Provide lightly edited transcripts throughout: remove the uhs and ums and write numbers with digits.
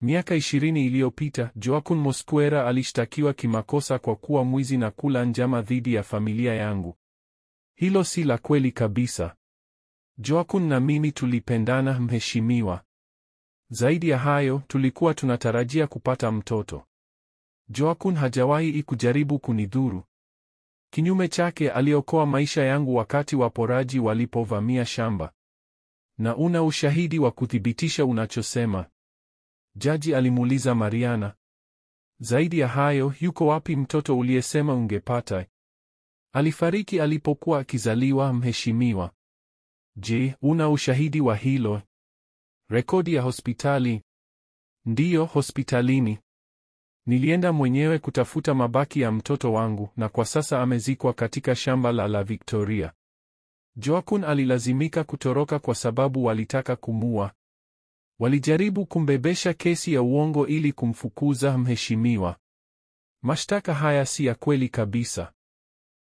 Miaka 20 iliyopita, Joaquin Mosquera alishtakiwa kimakosa kwa kuwa mwizi na kula njama dhidi ya familia yangu. Hilo si la kweli kabisa. Joaquin na mimi tulipendana, mheshimiwa. Zaidi ya hayo, tulikuwa tunatarajia kupata mtoto. Joaquin hajawahi kujaribu kunidhuru. Kinyume chake, aliokoa maisha yangu wakati waporaji walipovamia shamba. Na una ushahidi wa kuthibitisha unachosema? Jaji alimuuliza Mariana. Zaidi ya hayo, yuko wapi mtoto uliyesema ungepata? Alifariki alipokuwa akizaliwa, mheshimiwa. Je, una ushahidi wa hilo? Rekodi ya hospitali? Ndiyo, hospitalini. Nilienda mwenyewe kutafuta mabaki ya mtoto wangu na kwa sasa amezikwa katika shamba la Victoria. Joaquin alilazimika kutoroka kwa sababu walitaka kumua. Walijaribu kumbebesha kesi ya uongo ili kumfukuza, mheshimiwa. Mashtaka haya si ya kweli kabisa.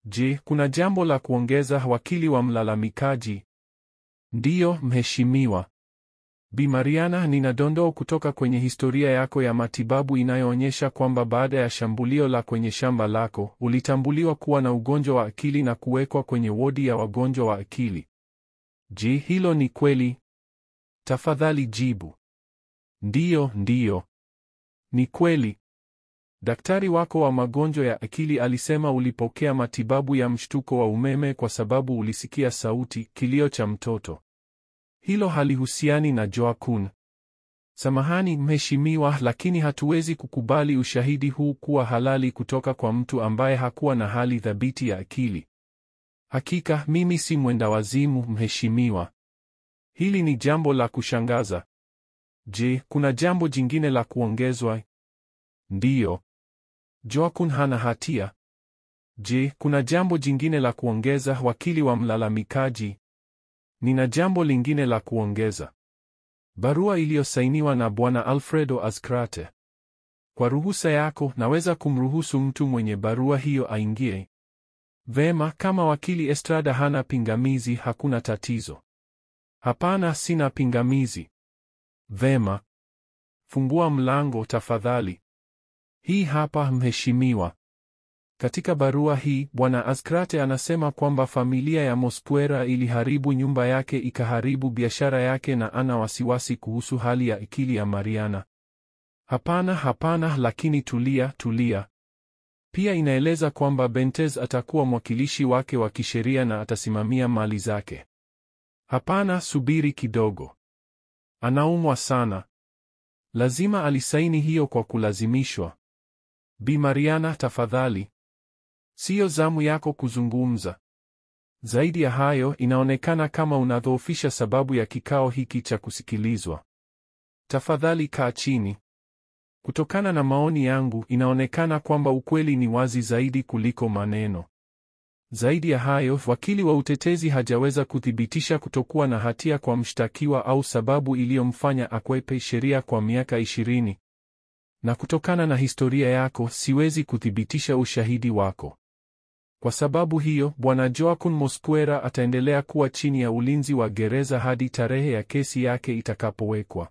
Je, kuna jambo la kuongeza, wakili wa mlalamikaji? Ndiyo, mheshimiwa. Bi Mariana, nina dondoo kutoka kwenye historia yako ya matibabu inayoonyesha kwamba baada ya shambulio la kwenye shamba lako, ulitambuliwa kuwa na ugonjwa wa akili na kuwekwa kwenye wodi ya wagonjwa wa akili. Je, hilo ni kweli? Tafadhali jibu. Ndiyo, ndiyo. Ni kweli. Daktari wako wa magonjwa ya akili alisema ulipokea matibabu ya mshtuko wa umeme kwa sababu ulisikia sauti, kilio cha mtoto. Hilo halihusiani na Joaquin. Samahani mheshimiwa, lakini hatuwezi kukubali ushahidi huu kuwa halali kutoka kwa mtu ambaye hakuwa na hali thabiti ya akili. Hakika mimi si mwendawazimu, mheshimiwa. Hili ni jambo la kushangaza. Je, kuna jambo jingine la kuongezwa? Ndiyo. Joaquin hana hatia. Je, kuna jambo jingine la kuongeza, wakili wa mlalamikaji? Nina jambo lingine la kuongeza. Barua iliyosainiwa na Bwana Alfredo Azcárate. Kwa ruhusa yako, naweza kumruhusu mtu mwenye barua hiyo aingie. Vema, kama wakili Estrada hana pingamizi, hakuna tatizo. Hapana, sina pingamizi. Vema. Fungua mlango tafadhali. Hii hapa, mheshimiwa. Katika barua hii, Bwana Azcárate anasema kwamba familia ya Mosquera iliharibu nyumba yake, ikaharibu biashara yake na ana wasiwasi kuhusu hali ya akili ya Mariana. Hapana, hapana, lakini tulia. Pia inaeleza kwamba Benitez atakuwa mwakilishi wake wa kisheria na atasimamia mali zake. Hapana, subiri kidogo. Anaumwa sana. Lazima alisaini hiyo kwa kulazimishwa. Bi Mariana, tafadhali. Siyo zamu yako kuzungumza. Zaidi ya hayo, inaonekana kama unadhoofisha sababu ya kikao hiki cha kusikilizwa. Tafadhali kaa chini. Kutokana na maoni yangu, inaonekana kwamba ukweli ni wazi zaidi kuliko maneno. Zaidi ya hayo, wakili wa utetezi hajaweza kuthibitisha kutokuwa na hatia kwa mshtakiwa au sababu iliyomfanya akwepe sheria kwa miaka 20. Na kutokana na historia yako, siwezi kuthibitisha ushahidi wako. Kwa sababu hiyo, Bwana Joaquin Mosquera ataendelea kuwa chini ya ulinzi wa gereza hadi tarehe ya kesi yake itakapowekwa.